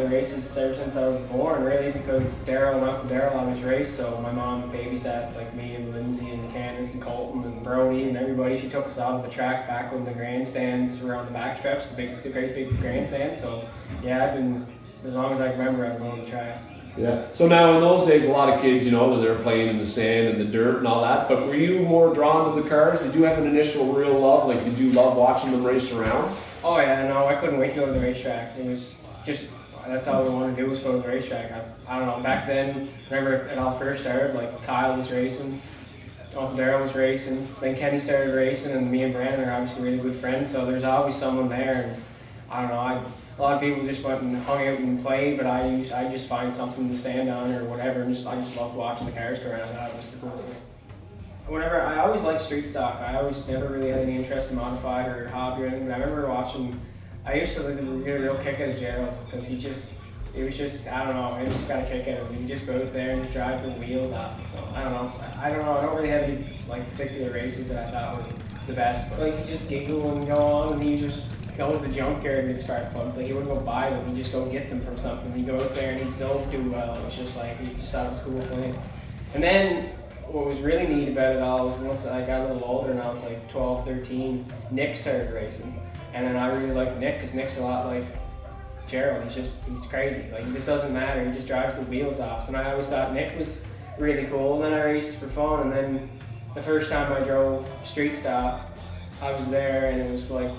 the races ever since I was born, really, because Daryl and Uncle Daryl always raced, so my mom babysat like me and Lindsay and Candace and Colton and Brody and everybody. She took us out of the track back when the grandstands were on the back stretch, the great big grandstands. So yeah, I've been, as long as I can remember, I've been on the track. Yeah. So now in those days, a lot of kids, you know, they're playing in the sand and the dirt and all that. But were you more drawn to the cars? Did you have an initial real love? Like, did you love watching them race around? Oh yeah, no, I couldn't wait to go to the racetrack. It was just, that's all we wanted to do was go to the racetrack. I don't know, back then, remember it all first started, like Kyle was racing, Uncle Daryl was racing, then Kenny started racing, and me and Brandon are obviously really good friends, so there's always someone there. And I don't know, a lot of people just went and hung out and played, but I just find something to stand on or whatever, and I just loved watching the cars go around. That was the coolest thing. Whenever, I always liked street stock. I always never really had any interest in modified or hobby or anything. But I remember watching, I used to get a real kick out of Gerald, because it was just, I don't know, I just got a kick out of him. You just go out there and just drive the wheels off. So I don't know, I don't really have any like particular races that I thought were the best. But like, you just giggle and go on, and you just go to the junkyard and get spark plugs. Like, he wouldn't go buy them, he'd just go get them from something. He'd go out there and he'd still do well. It was just like, he just thought it was a cool thing. And then what was really neat about it all was once I got a little older and I was like 12, 13, Nick started racing. And then I really liked Nick, because Nick's a lot like Gerald. He's crazy. Like, it just doesn't matter. He just drives the wheels off. And I always thought Nick was really cool. And then I raced for fun. And then the first time I drove street stock, I was there, and it was like,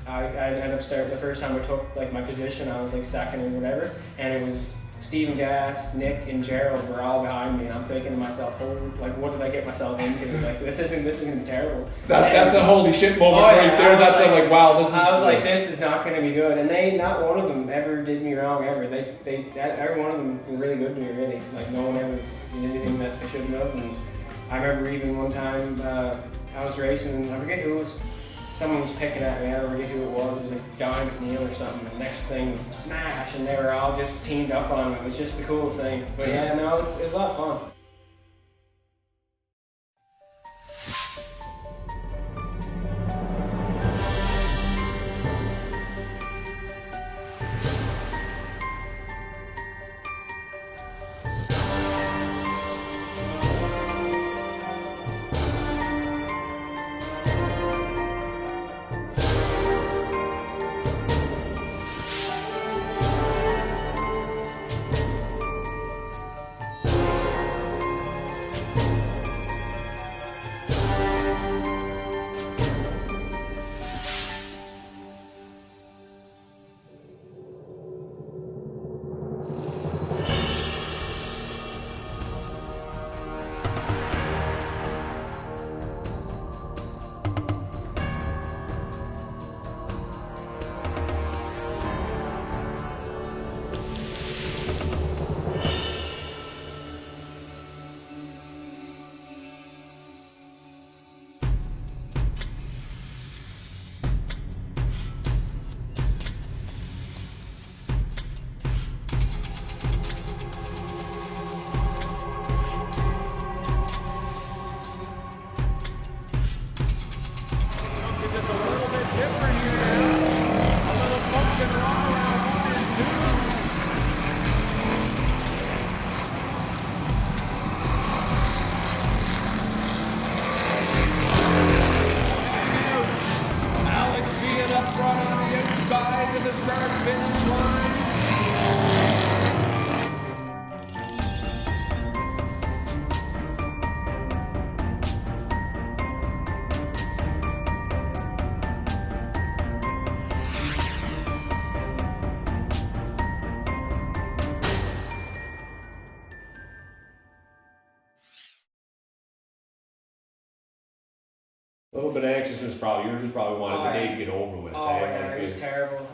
I ended up starting, the first time I took like my position, I was like second or whatever. And it was Stephen Gass, Nick, and Gerald were all behind me, and I'm thinking to myself, oh, like, what did I get myself into? Like, this isn't terrible. That's a holy shit moment right there. That's like, wow, this is. I was like, this is not going to be good. And not one of them ever did me wrong ever. Every one of them were really good to me, really. Like, no one ever did anything that they shouldn't have. And I remember even one time I was racing, and I forget who it was. Someone was picking at me, I don't forget who it was like Don McNeil or something, and next thing, smash, and they were all just teamed up on me. It was just the coolest thing. But yeah, no, it was a lot of fun. A little bit of anxiousness, probably. You just probably wanted the day to get over with. Oh, yeah, it was terrible.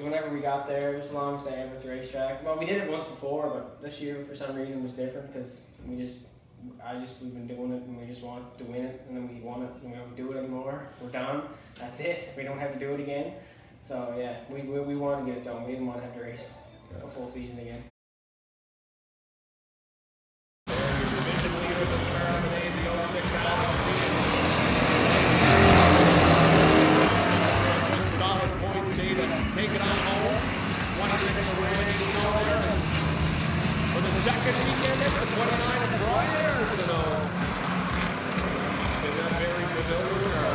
Whenever we got there, it was the longest day ever at the racetrack. Well, we did it once before, but this year, for some reason, was different, because we've been doing it, and we just want to win it, and then we won it, and we don't do it anymore. We're done. That's it. We don't have to do it again. So, yeah, we wanted to get it done. We didn't want to have to race a full season again. Division leader of the Star today, the 06 solid points, say to take it on home. 26 away. building or?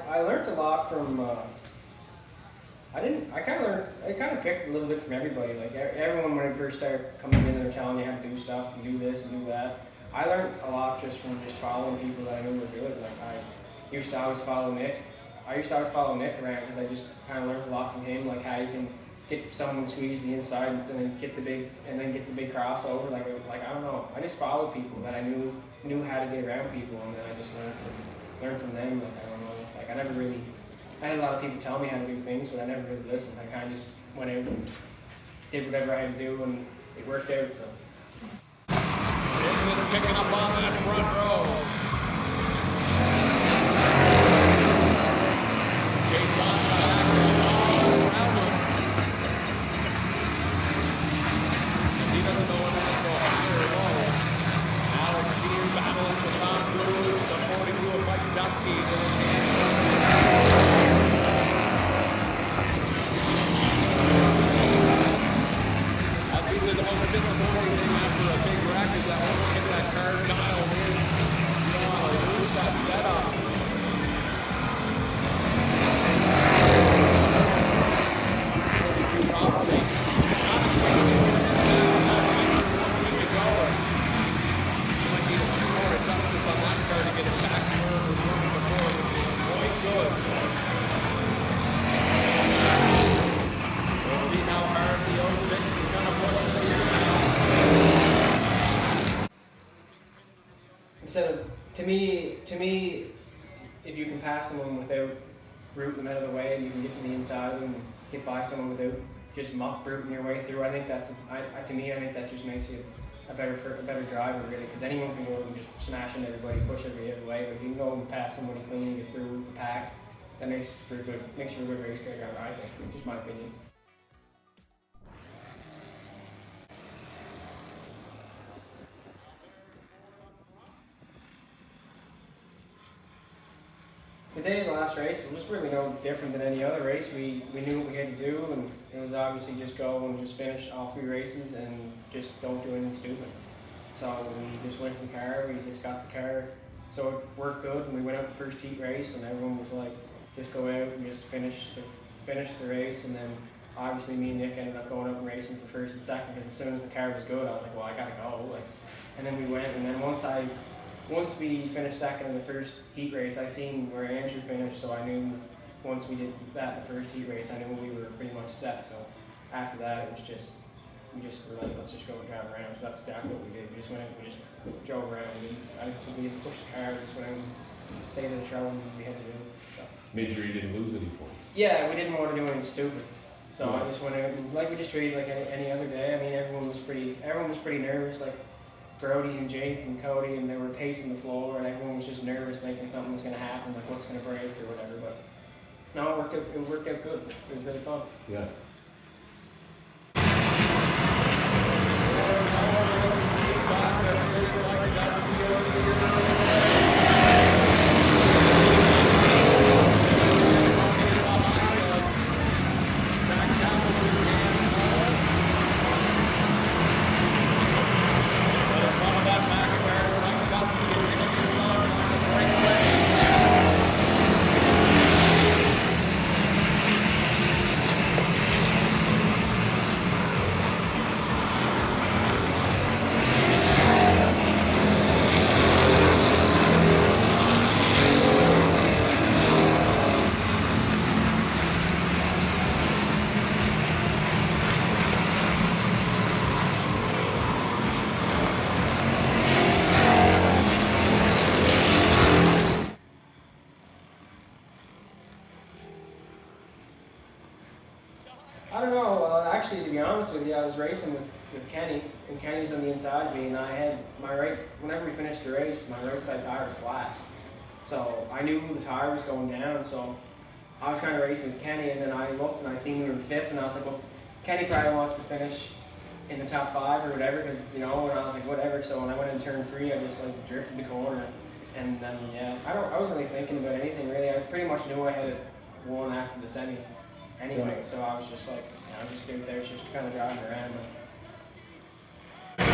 I learned a lot from. I kind of picked a little bit from everybody. Like everyone when I first started coming in, they're telling me how to do stuff and do this and do that. I learned a lot just from just following people that I knew were good. Like I used to always follow Nick. I used to always follow Nick around because I just kind of learned a lot from him, like how you can get someone squeezed the inside and then get the big crossover. Like I don't know. I just followed people that I knew how to get around people, and then I just learned from them. Like I don't know. Like I had a lot of people tell me how to do things, but I never really listened. I kind of just went out and did whatever I had to do, and it worked out. So. Business picking up on that front row. Gates on back all around him. And he doesn't know whether to go higher or low. Now it's Sheehan battling for Tom Cruise, the 42 of Mike Dusky with his hands on the That's usually the most disappointing thing after a big wreck is that once you get that car dialed in, you don't want to lose that setup. Probably. Honestly, keep it going. You might need a few more adjustments on that car to get it back to where it was running before, which is quite good. We'll see how hard the 06 is going to push the year now. So to me, if you can pass someone without rooting them out of the way, and you can get to the inside of them and get by someone without just muck rooting your way through, I think that's to me I think that just makes you a better driver really, because anyone can go and just smash into everybody, push everybody out of the way. But if you can go and pass somebody clean and get through the pack, that makes you a good race car driver. I think, just my opinion. The day of the last race, it was really no different than any other race. We knew what we had to do, and it was obviously just go and just finish all 3 races and just don't do anything stupid. So we just went to the car, we just got the car, so it worked good, and we went out the first heat race, and everyone was like, just go out and just finish the race, and then obviously me and Nick ended up going up and racing for first and second, because as soon as the car was good, I was like, well, I gotta go. And then we went, and then once we finished second in the first heat race, I seen where Andrew finished, so I knew once we did that in the first heat race, I knew we were pretty much set. So after that, it was we were like, let's just go and drive around. So that's exactly what we did. We just went out and we just drove around. We didn't push the car, we just went out and stayed in the trail and we had to do. So. Made sure you didn't lose any points. Yeah, we didn't want to do anything stupid. So I just went out and like we just treated like any other day. I mean, everyone was pretty nervous. Like Brody and Jake and Cody, and they were pacing the floor, and everyone was just nervous, thinking something was going to happen, like what's going to break or whatever. But no, it worked out good. It was really fun. Yeah. I don't know, actually to be honest with you, I was racing with Kenny, and Kenny was on the inside of me, and I had whenever we finished the race, my right side tire was flat. So I knew the tire was going down, so I was kind of racing with Kenny, and then I looked and I seen we were in 5th, and I was like, well, Kenny probably wants to finish in the top 5 or whatever, because, and I was like, whatever. So when I went in turn 3, I just like drifted the corner, and then, yeah, I wasn't really thinking about anything really. I pretty much knew I had it won after the semi anyway, so I was just like, I was just out there just kind of driving around. But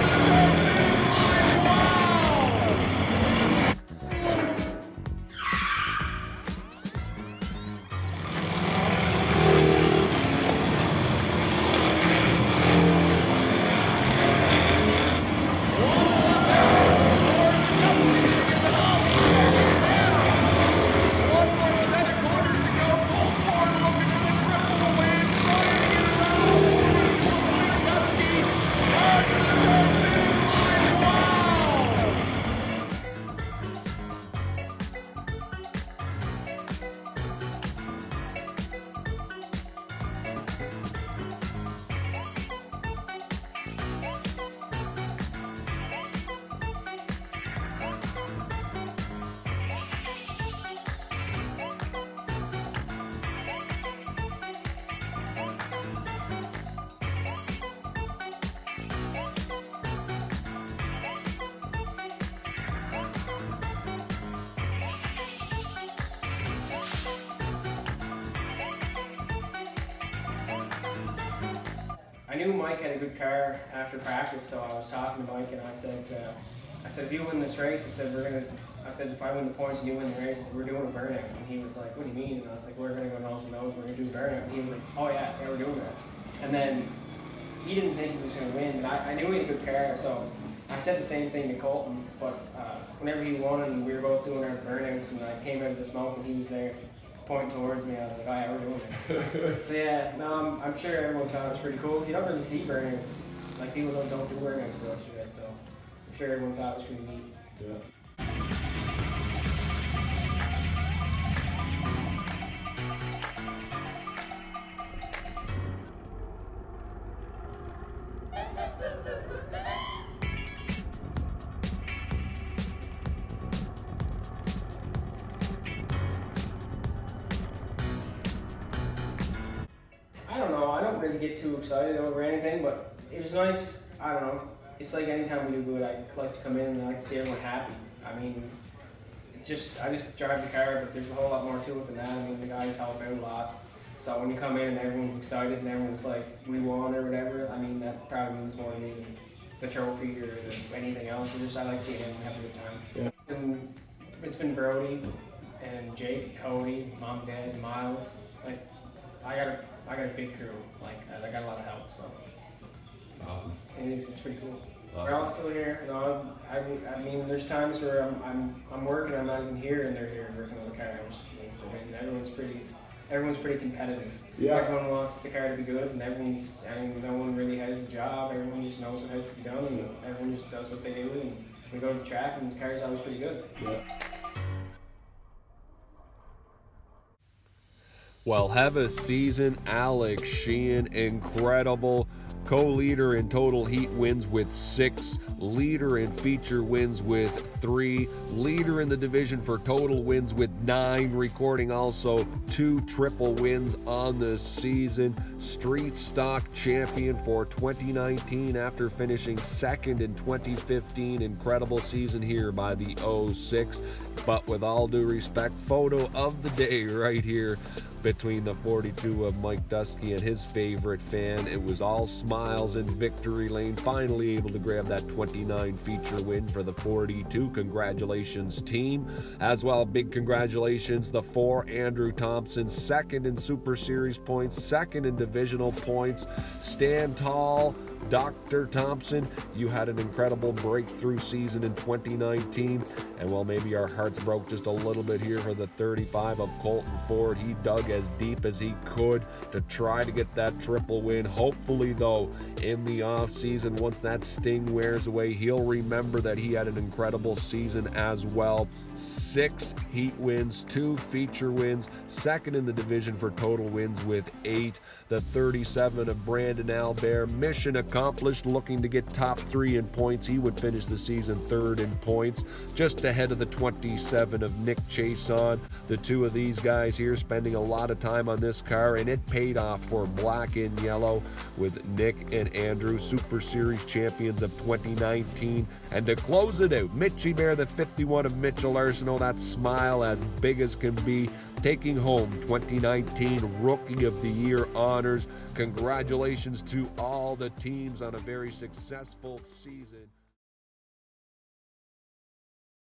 knew Mike had a good car after practice, so I was talking to Mike and I said, if you win this race, I said if I win the points and you win the race, we're doing a burnout. And he was like, what do you mean? And I was like, we're going to go nose to nose, we're going to do a burnout. And he was like, oh yeah, we're doing that. And then he didn't think he was going to win, but I knew he had a good car, so I said the same thing to Colton. But whenever he won and we were both doing our burnouts and I came out of the smoke and he was there pointing towards me, I was like, oh yeah, we're doing it. So yeah, no, I'm sure everyone thought it was pretty cool. You don't really see burnouts, like people don't do burnouts so much yet, so I'm sure everyone thought it was pretty neat. Yeah. I don't know, I don't really get too excited over anything, but it was nice. I don't know, it's like anytime we do good, I like to come in and I like to see everyone happy. I mean, I just drive the car, but there's a whole lot more to it than that. I mean, the guys help out a lot. So when you come in and everyone's excited and everyone's like, we won or whatever, I mean, that probably means more than even the trophy or anything else. I like seeing everyone have a good time. Yeah. And it's been Brody and Jake, Cody, Mom and Dad, Miles. Like, I got a big crew. Like, I got a lot of help, so. Awesome. It's pretty cool. Awesome. We're all still here. You know, I mean, there's times where I'm working, I'm not even here, and they're here working on the car. And everyone's pretty competitive. Yeah. Everyone wants the car to be good, and no one really has a job. Everyone just knows what has to be done, and everyone just does what they do. And we go to the track, and the car's always pretty good. Yeah. Well, have a season, Alex Sheehan, incredible. Co-leader in total heat wins with 6, leader in feature wins with 3, leader in the division for total wins with 9, recording also 2 triple wins on the season. Street stock champion for 2019 after finishing 2nd in 2015. Incredible season here by the 06. But with all due respect, photo of the day right here between the 42 of Mike Dusky and his favorite fan. It was all smiles in victory lane, finally able to grab that 29 feature win for the 42. Congratulations, team. As well, big congratulations, the 4, Andrew Thompson, 2nd in Super Series points, 2nd in divisional points. Stand tall, Dr. Thompson, you had an incredible breakthrough season in 2019, and well, maybe our hearts broke just a little bit here for the 35 of Colton Ford. He dug as deep as he could to try to get that triple win. Hopefully, though, in the off season, once that sting wears away, he'll remember that he had an incredible season as well. 6 heat wins, 2 feature wins, 2nd in the division for total wins with 8. The 37 of Brandon Albert, mission accomplished, looking to get top 3 in points. He would finish the season 3rd in points, just ahead of the 27 of Nick Chason. The 2 of these guys here spending a lot of time on this car, and it paid off for black and yellow with Nick and Andrew, Super Series champions of 2019. And to close it out, Mitchie Bear, the 51 of Mitchell Arsenault, that smile as big as can be, taking home 2019 Rookie of the Year honors. Congratulations to all the teams on a very successful season.